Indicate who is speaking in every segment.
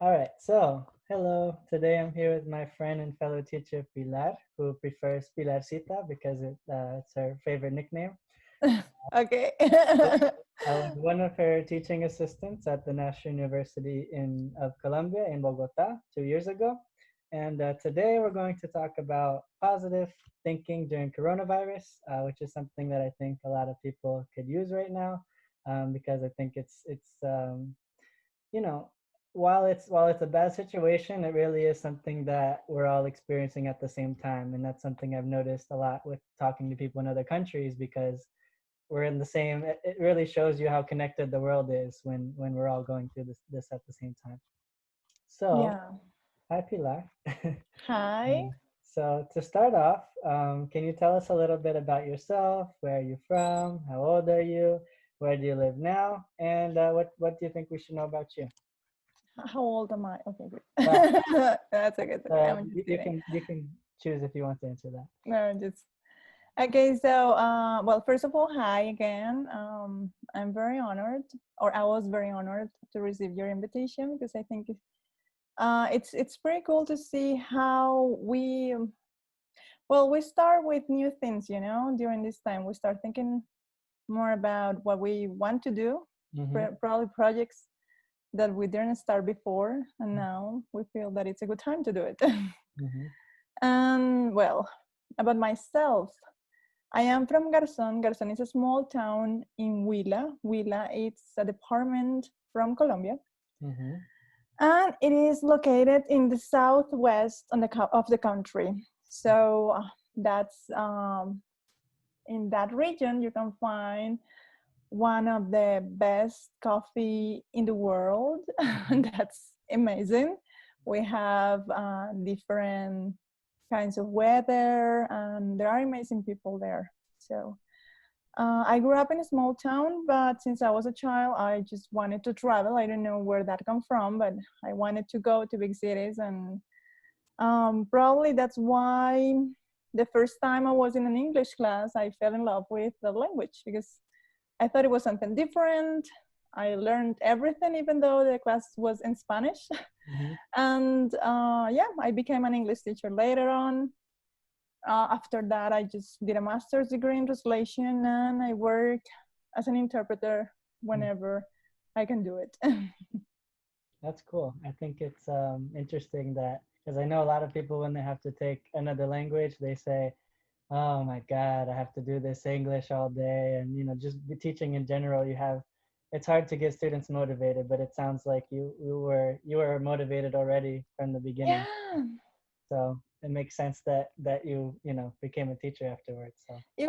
Speaker 1: All right, so hello. Today I'm here with my friend and fellow teacher Pilar, who prefers Pilarcita because it's her favorite nickname.
Speaker 2: Okay.
Speaker 1: I was one of her teaching assistants at the National University of Colombia in Bogota 2 years ago. And today we're going to talk about positive thinking during coronavirus, which is something that I think a lot of people could use right now, because I think it's you know, while it's a bad situation, it really is something that we're all experiencing at the same time, and that's something I've noticed a lot with talking to people in other countries because we're in the same. It really shows you how connected the world is when we're all going through this at the same time. So,
Speaker 2: Yeah.
Speaker 1: hi Pilar.
Speaker 2: Hi.
Speaker 1: So to start off, can you tell us a little bit about yourself? Where are you from? How old are you? Where do you live now? And what do you think we should know about you?
Speaker 2: How old am I? Okay,
Speaker 1: Well,
Speaker 2: good. That's okay. It's okay. I'm
Speaker 1: you,
Speaker 2: just
Speaker 1: you
Speaker 2: kidding.
Speaker 1: can you can choose if you want to answer that.
Speaker 2: No, just okay. So, well, first of all, hi again. I'm very honored, or I was very honored to receive your invitation because I think it's pretty cool to see how we start with new things. During this time, we start thinking more about what we want to do,
Speaker 1: Mm-hmm.
Speaker 2: probably projects that we didn't start before, and now we feel that it's a good time to do it.
Speaker 1: Mm-hmm.
Speaker 2: And well, about myself, I am from Garzon. Garzon is a small town in Huila. Huila, it's a department from Colombia,
Speaker 1: Mm-hmm.
Speaker 2: and it is located in the southwest of the country. So that's in that region you can find one of the best coffee in the world.
Speaker 1: Mm-hmm.
Speaker 2: That's amazing. We have different kinds of weather, and there are amazing people there. So I grew up in a small town, but since I was a child, I just wanted to travel. I don't know where that come from, but I wanted to go to big cities, and probably that's why the first time I was in an English class, I fell in love with the language because I thought it was something different. I learned everything, even though the class was in Spanish.
Speaker 1: Mm-hmm.
Speaker 2: And yeah, I became an English teacher later on. After that, I just did a master's degree in translation, and I work as an interpreter whenever I can do it.
Speaker 1: That's cool. I think it's interesting that because I know a lot of people when they have to take another language, they say, "Oh my God, I have to do this English all day," and just teaching in general, it's hard to get students motivated. But it sounds like you were motivated already from the beginning,
Speaker 2: Yeah,
Speaker 1: so it makes sense that you became a teacher afterwards. So.
Speaker 2: it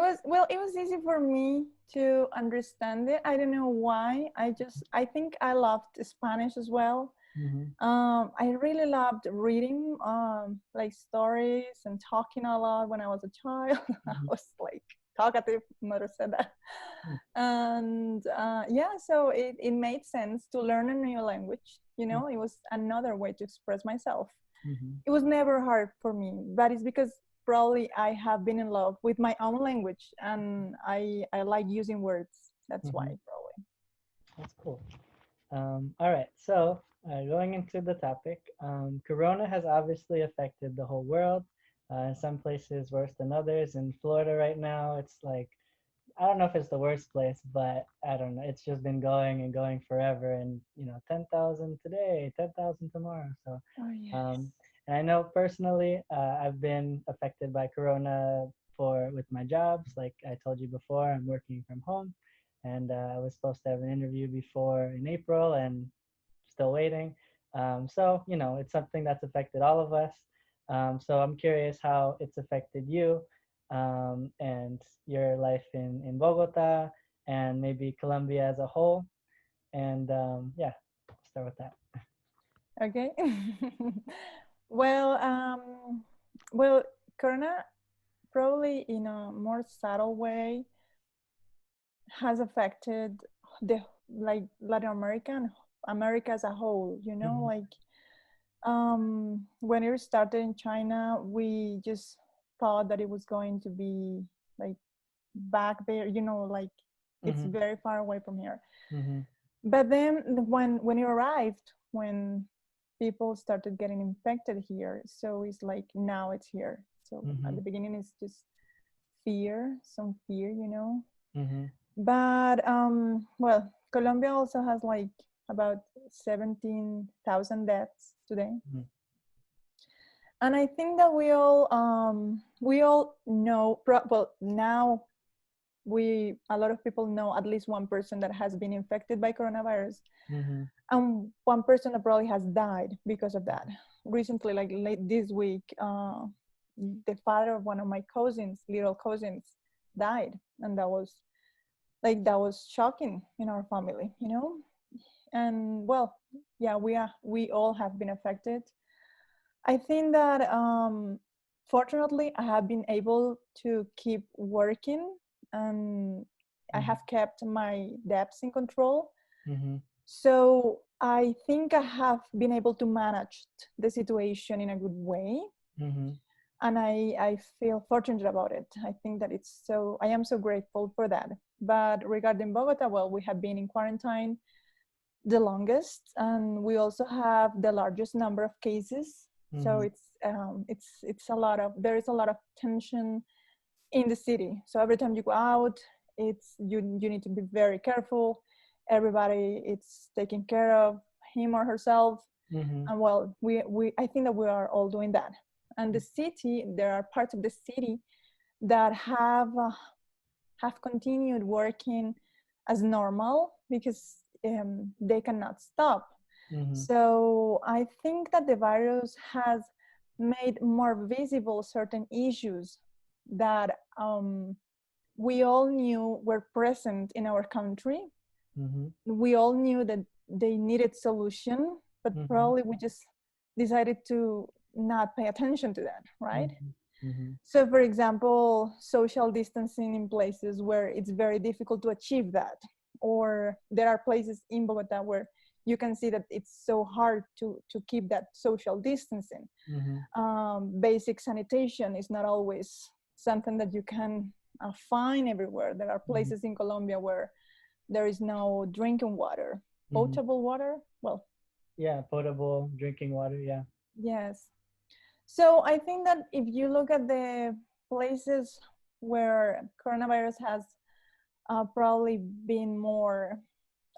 Speaker 2: was easy for me to understand it. I don't know why. I think I loved Spanish as well.
Speaker 1: Mm-hmm.
Speaker 2: I really loved reading like stories and talking a lot when I was a child. I
Speaker 1: Mm-hmm.
Speaker 2: was like talkative, mother said that. And yeah, so it made sense to learn a new language. It was another way to express myself.
Speaker 1: Mm-hmm.
Speaker 2: It was never hard for me, but it's because probably I have been in love with my own language, and I like using words. That's why,
Speaker 1: Mm-hmm.
Speaker 2: probably.
Speaker 1: That's cool. All right, so going into the topic, Corona has obviously affected the whole world. In some places worse than others. In Florida right now, it's like I don't know if it's the worst place, but I don't know. It's just been going and going forever, and 10,000 today, 10,000 tomorrow. So,
Speaker 2: Oh yes.
Speaker 1: um, and I know personally, I've been affected by Corona with my jobs. Like I told you before, I'm working from home, and I was supposed to have an interview before in April, and still waiting. So it's something that's affected all of us. So I'm curious how it's affected you, and your life in Bogota and maybe Colombia as a whole. And yeah, start with that.
Speaker 2: Okay. Well, well, Corona probably in a more subtle way has affected the like Latin America and America as a whole.
Speaker 1: Hmm.
Speaker 2: Like when it started in China, we just thought that it was going to be like back there. Like it's
Speaker 1: Hmm.
Speaker 2: very far away from here.
Speaker 1: Hmm.
Speaker 2: But then when it arrived, when people started getting infected here. So it's like now it's here. So at
Speaker 1: Mm-hmm.
Speaker 2: the beginning it's just fear, some fear, you know.
Speaker 1: Mm-hmm.
Speaker 2: But well, Colombia also has like about 17,000 deaths today. And I think that we all know, well, now we a lot of people know at least one person that has been infected by coronavirus,
Speaker 1: Mm-hmm.
Speaker 2: and one person that probably has died because of that. Recently, like late this week, the father of one of my cousins, little cousins, died, and that was shocking in our family, you know. And well, yeah, we all have been affected. I think that fortunately I have been able to keep working, and I
Speaker 1: Mm-hmm.
Speaker 2: have kept my debts in control.
Speaker 1: Mm-hmm.
Speaker 2: So I think I have been able to manage the situation in a good way,
Speaker 1: Mm-hmm.
Speaker 2: and I feel fortunate about it. I think that I am so grateful for that. But regarding Bogota, well, we have been in quarantine the longest, and we also have the largest number of cases. So
Speaker 1: Mm-hmm.
Speaker 2: it's a lot of there is a lot of tension in the city. So every time you go out, it's you need to be very careful. Everybody it's taking care of him or herself,
Speaker 1: Mm-hmm.
Speaker 2: and well, we I think that we are all doing that. And the city, there are parts of the city that have continued working as normal because they cannot stop.
Speaker 1: Mm-hmm.
Speaker 2: So I think that the virus has made more visible certain issues that we all knew were present in our country.
Speaker 1: Mm-hmm.
Speaker 2: We all knew that they needed solution, but
Speaker 1: Mm-hmm.
Speaker 2: probably we just decided to not pay attention to that, right?
Speaker 1: Mm-hmm.
Speaker 2: So, for example, social distancing in places where it's very difficult to achieve that, or there are places in Bogota where you can see that it's so hard to keep that social distancing.
Speaker 1: Mm-hmm.
Speaker 2: Basic sanitation is not always something that you can find everywhere. There are
Speaker 1: Mm-hmm.
Speaker 2: places in Colombia where there is no drinking water,
Speaker 1: Mm-hmm.
Speaker 2: potable water. Well,
Speaker 1: Yeah, potable drinking water. Yeah.
Speaker 2: yes. So I think that if you look at the places where coronavirus has probably been more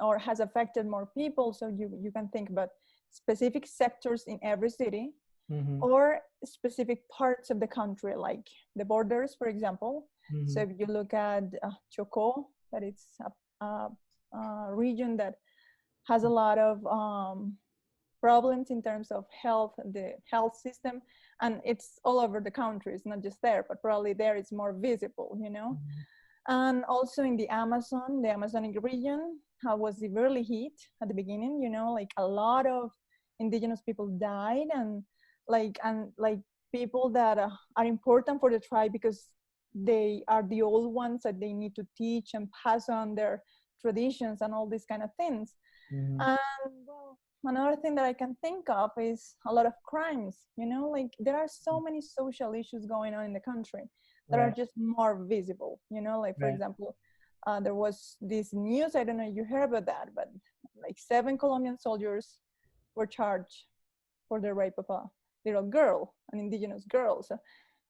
Speaker 2: or has affected more people, so you can think about specific sectors in every city
Speaker 1: Mm-hmm.
Speaker 2: or specific parts of the country, like the borders, for example.
Speaker 1: Mm-hmm.
Speaker 2: So if you look at Choco, that it's a region that has a lot of problems in terms of health, the health system, and it's all over the country. It's not just there, but probably there it's more visible, you know.
Speaker 1: Mm-hmm.
Speaker 2: And also in the Amazonic region, how was severely hit at the beginning, you know, like a lot of indigenous people died, and people that are important for the tribe because they are the old ones that they need to teach and pass on their traditions and all these kind of things.
Speaker 1: Mm-hmm.
Speaker 2: And well, another thing that I can think of is a lot of crimes, you know, like there are so many social issues going on in the country that are
Speaker 1: Right.
Speaker 2: just more visible, you know, like for
Speaker 1: Right.
Speaker 2: example, there was this news, I don't know if you heard about that, but like 7 Colombian soldiers were charged for the rape of a little girl, an indigenous girl. So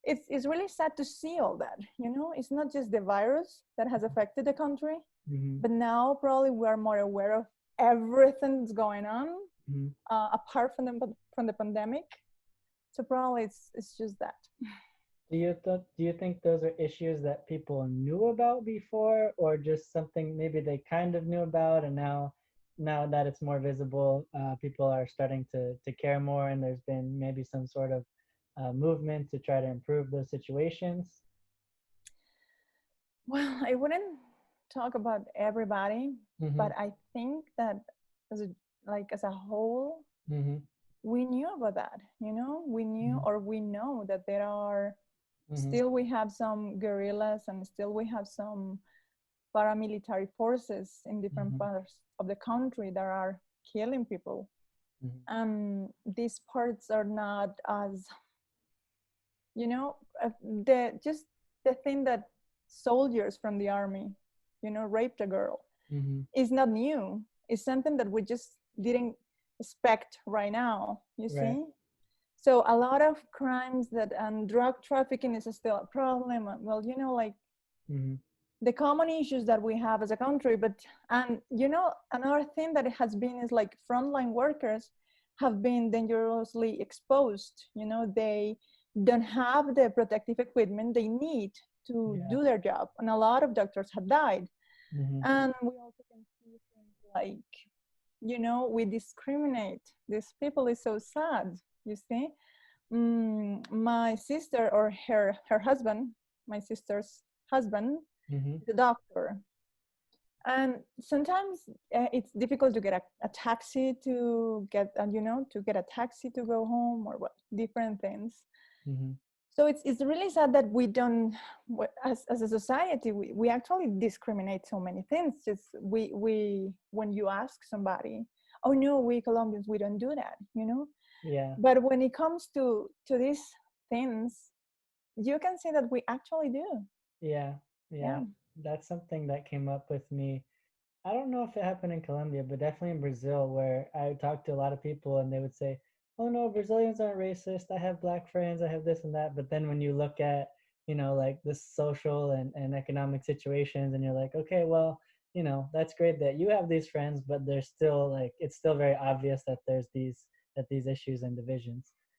Speaker 2: it's really sad to see all that, you know. It's not just the virus that has affected the country,
Speaker 1: Mm-hmm.
Speaker 2: but now probably we are more aware of everything that's going on
Speaker 1: Mm-hmm.
Speaker 2: apart from the pandemic. So probably it's just that.
Speaker 1: Do you think those are issues that people knew about before, or just something maybe they kind of knew about, and now that it's more visible, people are starting to care more, and there's been maybe some sort of movement to try to improve those situations?
Speaker 2: Well, I wouldn't talk about everybody,
Speaker 1: Mm-hmm.
Speaker 2: but I think that as a as a whole,
Speaker 1: Mm-hmm.
Speaker 2: we knew about that. You know, we knew or we know that there are
Speaker 1: Mm-hmm.
Speaker 2: still we have some guerrillas and still we have some paramilitary forces in different
Speaker 1: Mm-hmm.
Speaker 2: parts of the country that are killing people.
Speaker 1: Mm-hmm.
Speaker 2: And these parts are not as, you know, the just the thing that soldiers from the army, you know, raped a girl
Speaker 1: Mm-hmm.
Speaker 2: is not new. It's something that we just didn't expect right now, you
Speaker 1: Right.
Speaker 2: see. So a lot of crimes that and drug trafficking is still a problem. Well, like
Speaker 1: Mm-hmm.
Speaker 2: the common issues that we have as a country. But and another thing that it has been is like frontline workers have been dangerously exposed. They don't have the protective equipment they need to
Speaker 1: Yeah.
Speaker 2: do their job, and a lot of doctors have died.
Speaker 1: Mm-hmm.
Speaker 2: And we also can see things like, we discriminate these people. Is so sad, you see. My sister, or her husband, my sister's husband,
Speaker 1: Mm-hmm.
Speaker 2: is a doctor, and sometimes it's difficult to get a taxi to get, to get a taxi to go home, or what different things.
Speaker 1: Mm-hmm.
Speaker 2: So it's really sad that we don't, as a society, we actually discriminate so many things. Just we when you ask somebody, oh no, we Colombians, we don't do that.
Speaker 1: Yeah.
Speaker 2: But when it comes to these things, you can see that we actually do.
Speaker 1: Yeah. Yeah.
Speaker 2: Yeah.
Speaker 1: That's something that came up with me. I don't know if it happened in Colombia, but definitely in Brazil, where I talked to a lot of people and they would say, "Oh no, Brazilians aren't racist. I have black friends. I have this and that." But then when you look at, like the social and economic situations, and you're like, okay, well, that's great that you have these friends, but there's still like it's still very obvious that there's these issues and divisions.